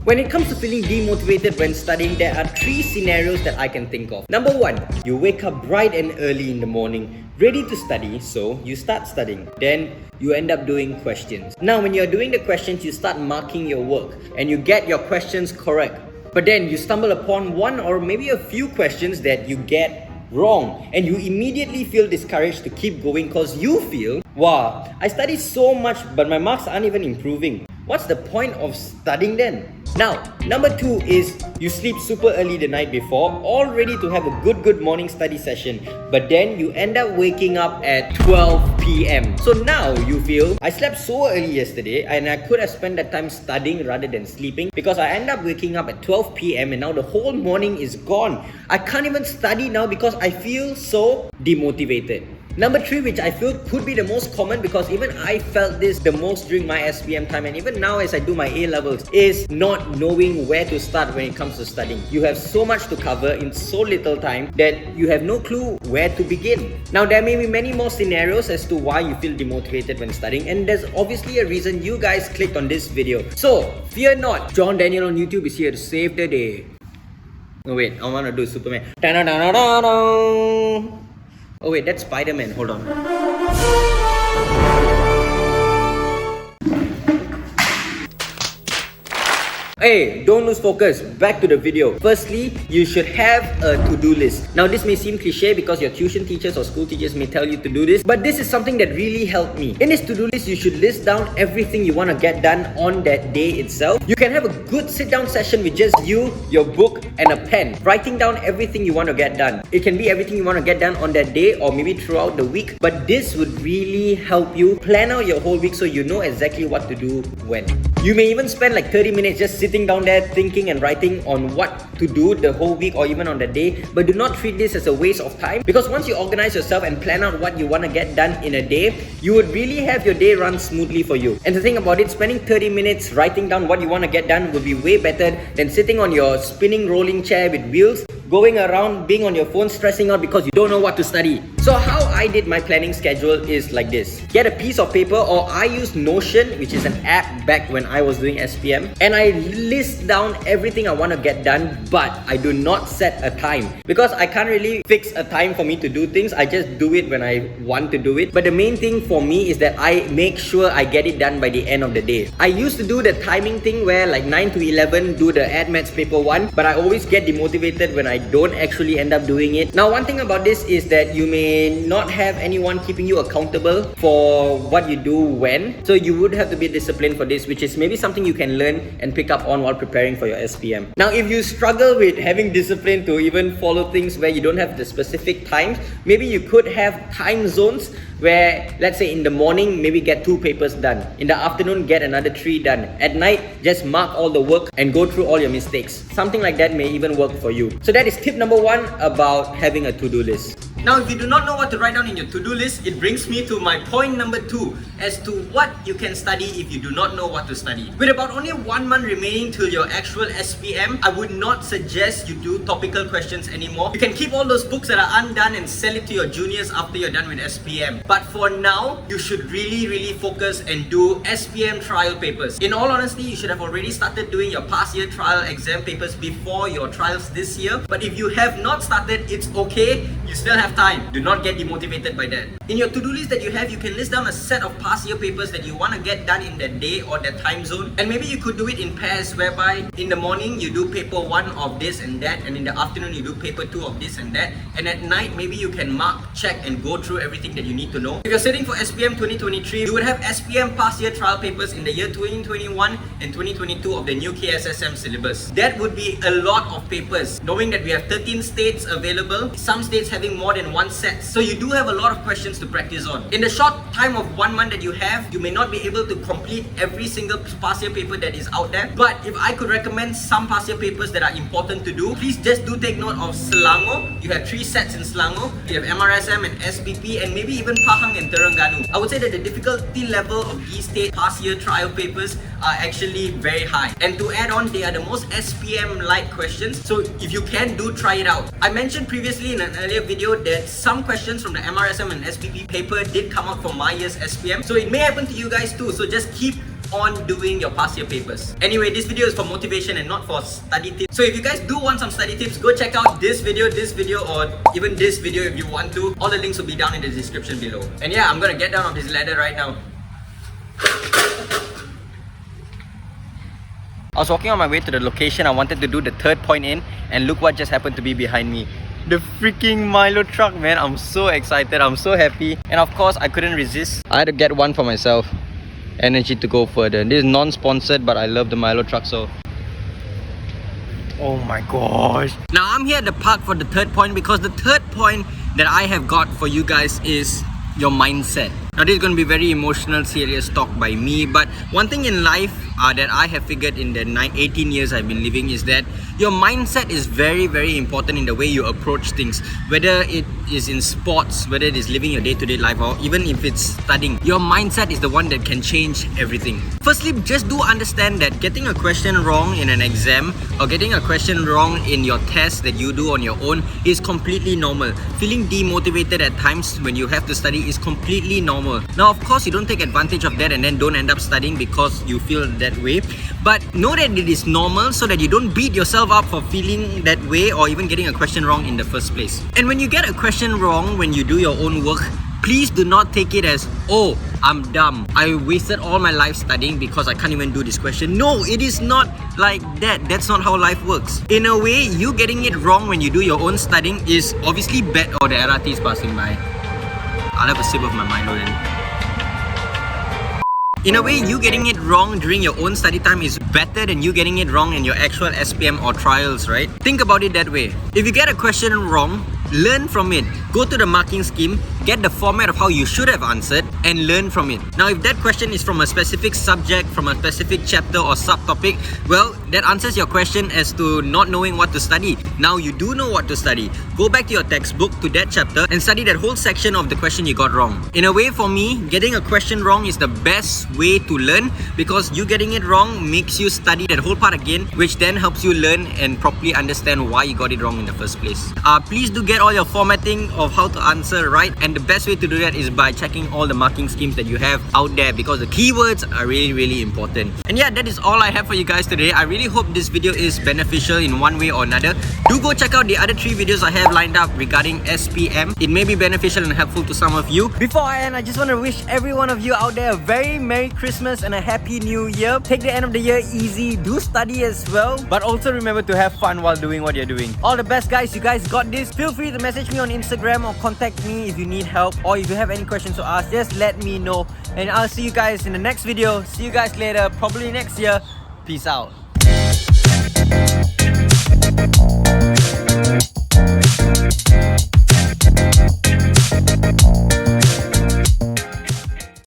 When it comes to feeling demotivated when studying, there are 3 scenarios that I can think of. Number 1, you wake up bright and early in the morning, ready to study, so you start studying. Then you end up doing questions. Now, when you're doing the questions, you start marking your work and you get your questions correct. But then you stumble upon one or maybe a few questions that you get wrong, and you immediately feel discouraged to keep going because you feel, wow, I studied so much but my marks aren't even improving. What's the point of studying then? Now, number 2 is you sleep super early the night before, all ready to have a good morning study session, but then you end up waking up at 12 p.m. So now you feel, I slept so early yesterday and I could have spent that time studying rather than sleeping, because I end up waking up at 12 p.m. and now the whole morning is gone. I can't even study now because I feel so demotivated. Number 3, which I feel could be the most common, because even I felt this the most during my SPM time and even now as I do my A-levels, is not knowing where to start when it comes to studying. You have so much to cover in so little time that you have no clue where to begin. Now, there may be many more scenarios as to why you feel demotivated when studying, and there's obviously a reason you guys clicked on this video. So, fear not, John Daniel on YouTube is here to save the day. No wait, I want to do Superman. Da-da-da-da-da-da. Oh wait, that's Spider-Man. Hold on. Hey, don't lose focus. Back to the video. Firstly, you should have a to-do list. Now, this may seem cliche because your tuition teachers or school teachers may tell you to do this, but this is something that really helped me. In this to-do list, you should list down everything you want to get done on that day itself. You can have a good sit-down session with just you, your book, and a pen, writing down everything you want to get done. It can be everything you want to get done on that day or maybe throughout the week, but this would really help you plan out your whole week so you know exactly what to do when. You may even spend like 30 minutes just sitting down there thinking and writing on what to do the whole week or even on the day, but do not treat this as a waste of time, because once you organize yourself and plan out what you want to get done in a day, you would really have your day run smoothly for you. And to think about it, spending 30 minutes writing down what you want to get done would be way better than sitting on your spinning rolling chair with wheels, going around being on your phone stressing out because you don't know what to study. So how I did my planning schedule is like this. Get a piece of paper, or I used Notion, which is an app back when I was doing SPM, and I list down everything I want to get done, but I do not set a time because I can't really fix a time for me to do things. I just do it when I want to do it. But the main thing for me is that I make sure I get it done by the end of the day. I used to do the timing thing where like 9 to 11 do the Ad Maths paper 1, but I always get demotivated when I don't actually end up doing it. Now, one thing about this is that you may not have anyone keeping you accountable for what you do when, so you would have to be disciplined for this, which is maybe something you can learn and pick up on while preparing for your SPM. Now, if you struggle with having discipline to even follow things where you don't have the specific times, maybe you could have time zones where, let's say in the morning, maybe get 2 papers done. In the afternoon, get another 3 done. At night, just mark all the work and go through all your mistakes. Something like that may even work for you. So that is tip number 1 about having a to-do list. Now, if you do not know what to write down in your to-do list, it brings me to my point number 2 as to what you can study if you do not know what to study. With about only 1 month remaining till your actual SPM, I would not suggest you do topical questions anymore. You can keep all those books that are undone and sell it to your juniors after you're done with SPM. But for now, you should really focus and do SPM trial papers. In all honesty, you should have already started doing your past year trial exam papers before your trials this year. But if you have not started, it's okay. You still have time. Do not get demotivated by that. In your to-do list that you have, you can list down a set of past year papers that you want to get done in that day or that time zone. And maybe you could do it in pairs, whereby in the morning you do paper 1 of this and that, and in the afternoon you do paper 2 of this and that, and at night maybe you can mark, check and go through everything that you need to know. If you're sitting for SPM 2023, you would have SPM past year trial papers in the year 2021 and 2022 of the new KSSM syllabus. That would be a lot of papers, knowing that we have 13 states available, some states having more than 1 set. So you do have a lot of questions to practice on. In the short time of 1 month that you have, you may not be able to complete every single past year paper that is out there. But if I could recommend some past year papers that are important to do, please just do take note of Selangor. You have 3 sets in Selangor. You have MRSM and SPP and maybe even Pahang and Terengganu. I would say that the difficulty level of these state past year trial papers are actually very high. And to add on, they are the most SPM-like questions. So if you can, do try it out. I mentioned previously in an earlier video that some questions from the MRSM and SPP paper did come out from my year's SPM. So it may happen to you guys too. So just keep on doing your past year papers. Anyway, this video is for motivation and not for study tips. So if you guys do want some study tips, go check out this video, or even this video if you want to. All the links will be down in the description below. And yeah, I'm gonna get down off this ladder right now. I was walking on my way to the location I wanted to do the third point in, and look what just happened to be behind me. The freaking Milo truck, man. I'm so excited, I'm so happy. And of course, I couldn't resist. I had to get one for myself. Energy to go further. This is non-sponsored, but I love the Milo truck, so... Oh my gosh. Now I'm here at the park for the third point, because the third point that I have got for you guys is your mindset. Now this is going to be very emotional, serious talk by me, but one thing in life that I have figured in the 18 years I've been living is that your mindset is very, very important in the way you approach things. Whether it is in sports, whether it is living your day-to-day life, or even if it's studying, your mindset is the one that can change everything. Firstly, just do understand that getting a question wrong in an exam or getting a question wrong in your test that you do on your own is completely normal. Feeling demotivated at times when you have to study is completely normal. Now, of course, you don't take advantage of that and then don't end up studying because you feel that way. But know that it is normal so that you don't beat yourself up for feeling that way or even getting a question wrong in the first place. And when you get a question wrong when you do your own work, please do not take it as, oh, I'm dumb, I wasted all my life studying because I can't even do this question. No, it is not like that. That's not how life works. In a way, you getting it wrong when you do your own studying is obviously bad. Oh, the LRT is passing by. I'll have a sip of my Milo then. In a way, you getting it wrong during your own study time is better than you getting it wrong in your actual SPM or trials, right? Think about it that way. If you get a question wrong, learn from it. Go to the marking scheme, get the format of how you should have answered, and learn from it. Now, if that question is from a specific subject, from a specific chapter or subtopic, well, that answers your question as to not knowing what to study. Now you do know what to study. Go back to your textbook, to that chapter, and study that whole section of the question you got wrong. In a way, for me, getting a question wrong is the best way to learn, because you getting it wrong makes you study that whole part again, which then helps you learn and properly understand why you got it wrong in the first place. Please do get all your formatting of how to answer right, and the best way to do that is by checking all the marking schemes that you have out there, because the keywords are really, really important. And yeah, that is all I have for you guys today. I really hope this video is beneficial in one way or another. Do go check out the other 3 videos I have lined up regarding SPM. It may be beneficial and helpful to some of you. Before I end, I just want to wish every one of you out there a very Merry Christmas and a Happy New Year. Take the end of the year easy. Do study as well, but also remember to have fun while doing what you're doing. All the best, guys. You guys got this. Feel free to message me on Instagram or contact me if you need help, or if you have any questions to ask, just let me know. And I'll see you guys in the next video. See you guys later, probably next year. Peace out.